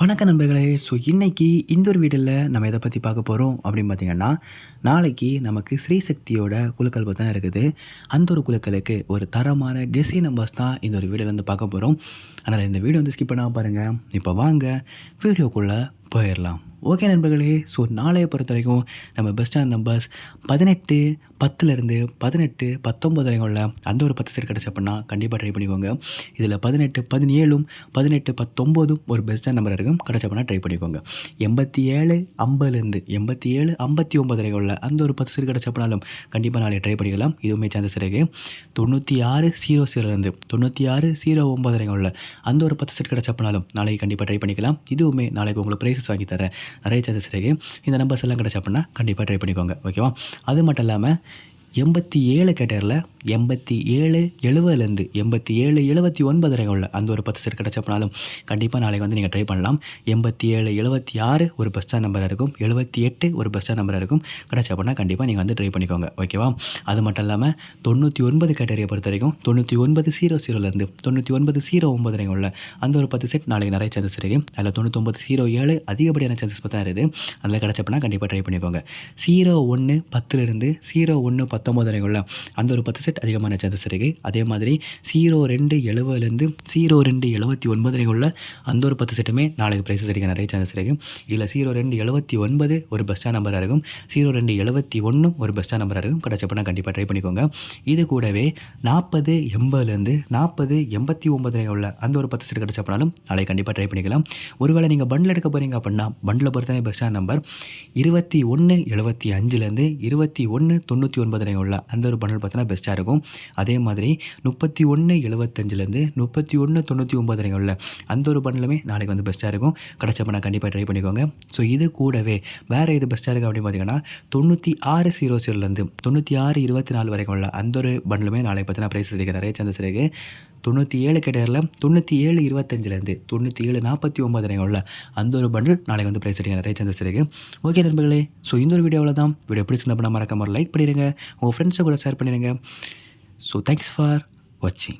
வணக்கம் நண்பர்களே. இன்னைக்கு இந்த ஒரு வீடியோவில் நம்ம எதை பற்றி பார்க்க போகிறோம் அப்படின்னு பார்த்தீங்கன்னா, நாளைக்கு நமக்கு ஸ்ரீ சக்தியோட குழுக்கள் பற்றி தான் இருக்குது. அந்த ஒரு குழுக்களுக்கு ஒரு தரமான கெஸி நம்பர்ஸ் தான் இந்த ஒரு வீடியோவில் பார்க்க போகிறோம். அதனால் இந்த வீடியோ ஸ்கிப் பண்ணாமல் பாருங்கள். இப்போ வாங்க வீடியோக்குள்ளே போயிடலாம். ஓகே நண்பர்களே, நாளைய பொறுத்த வரைக்கும் நம்ம பெஸ்ட்டான நம்பர்ஸ் 18, 10லேருந்து 18, 19 வரைக்கும் உள்ள அந்த ஒரு 10 செட் கிடச்சி அப்படின்னா கண்டிப்பாக ட்ரை பண்ணிக்கோங்க. இதில் 18, 17, 18, 19 ஒரு பெஸ்ட்டான நம்பர் இருக்கும். கிடச்சி அப்படின்னா ட்ரை பண்ணிக்கோங்க. 87, 50லேருந்து 87, 59 வரைக்கும் உள்ள அந்த ஒரு 10 செட் கிடச்சி அப்படின்னாலும் கண்டிப்பாக நாளைக்கு ட்ரை பண்ணிக்கலாம். இதுவுமே சான்சஸ் இருக்குது. 96, 00லேருந்து 96, 09 வரைக்கும் உள்ள அந்த ஒரு 10 செட் கிடச்சி அப்படின்னாலும் நாளைக்கு கண்டிப்பாக ட்ரை பண்ணிக்கலாம். இதுவுமே நாளைக்கு உங்களுக்கு ப்ரைஸஸ் வாங்கி தரேன் நிறைய சான்சஸ் இருக்குது. இந்த நம்பர்ஸ் எல்லாம் கிடச்சி அப்படின்னா கண்டிப்பாக ட்ரை பண்ணிக்கோங்க. ஓகேவா? அது மட்டும் இல்லாமல் 87 கேட்டரில் 87, 70லேருந்து 87, 79 வரைக்கும் உள்ள அந்த ஒரு 10 செட் கிடச்சப்பனாலும் கண்டிப்பாக நாளைக்கு நீங்கள் ட்ரை பண்ணலாம். 87, 76 ஒரு பெஸ்ட்டான நம்பராக இருக்கும். 78 ஒரு பெஸ்ட்டான நம்பராக இருக்கும். கிடச்சப்பனா கண்டிப்பாக நீங்கள் ட்ரை பண்ணிக்கோங்க. ஓகேவா? அது மட்டும் இல்லாமல் 99 கேட்டரியை பொறுத்த வரைக்கும் 99, 00லேருந்து 99, 09 வரைக்கும் உள்ள அந்த ஒரு 10 செட் நாளைக்கு நிறைய சான்சஸ் இருக்குது. அதில் 99, 07 அதிகப்படியான சான்சஸ் தான் இருக்குது. அதில் கிடச்சப்பனா கண்டிப்பாக ட்ரை பண்ணிக்கோங்க. 01, 10லேருந்து 01, 19 வரைக்கும் உள்ள அந்த ஒரு 10 செட் அதிகமான சான்சஸ் இருக்குது. அதே மாதிரி 02, 70லேருந்து 02, 79 வரைக்கும் உள்ள அந்த ஒரு 10 செட்டுமே நாளைக்கு ப்ரைஸஸ் அடிக்க நிறைய சான்சஸ் இருக்குது. இதில் 02, 79 ஒரு பெஸ்ட்டான நம்பராக இருக்கும். 02, 71 ஒரு பெஸ்ட்டான நம்பராக இருக்கும். கிடச்சப்பனா கண்டிப்பாக ட்ரை பண்ணிக்கோங்க. இது கூடவே 40, 80லேருந்து 40, 89 வரைக்கும் உள்ள அந்த ஒரு 10 செட் கிடச்சப்பனாலும் நாளைக்கு கண்டிப்பாக ட்ரை பண்ணிக்கலாம். ஒருவேளை நீங்கள் பண்டில் எடுக்க போகிறீங்க அப்படின்னா பண்டில் பொறுத்தவரை பெஸ்ட்டான நம்பர் 21, 75லேருந்து 21, 99 வரைக்கும் உள்ள அந்த ஒரு பண்டில் பார்த்தீங்கன்னா பெஸ்ட்டாக இருக்கும். அதே மாதிரி 31, 75லேருந்து 31, 99 வரைக்கும் உள்ள அந்த ஒரு பண்டிலுமே நாளைக்கு பெஸ்ட்டாக இருக்கும். கிடச்சப்பனா கண்டிப்பாக ட்ரை பண்ணிக்கோங்க. இது கூடவே வேறு இது பெஸ்ட்டாக இருக்குது அப்படின்னு பார்த்தீங்கன்னா 96, 00லேருந்து 96, 24 வரைக்கும் உள்ள அந்த ஒரு பண்டிலுமே நாளைக்கு பார்த்தீங்கன்னா ப்ரைஸ் இருக்குது. நிறைய சான்சஸ் இருக்குது. 97 கேட்டரில் 97, 25லேருந்து 97, 49 வரைக்கும் உள்ள அந்த ஒரு பண்டில் நாளைக்கு ப்ரைஸ் எடுக்க நிறைய சான்சஸ் இருக்குது. ஓகே நண்பர்களே, இந்த ஒரு வீடியோவில் தான் வீடியோ பிடிச்சிருந்தா மறக்காம லைக் பண்ணிடுங்க, உங்கள் ஃப்ரெண்ட்ஸை கூட ஷேர் பண்ணிடுங்க. தேங்க்ஸ் ஃபார் வாட்சிங்.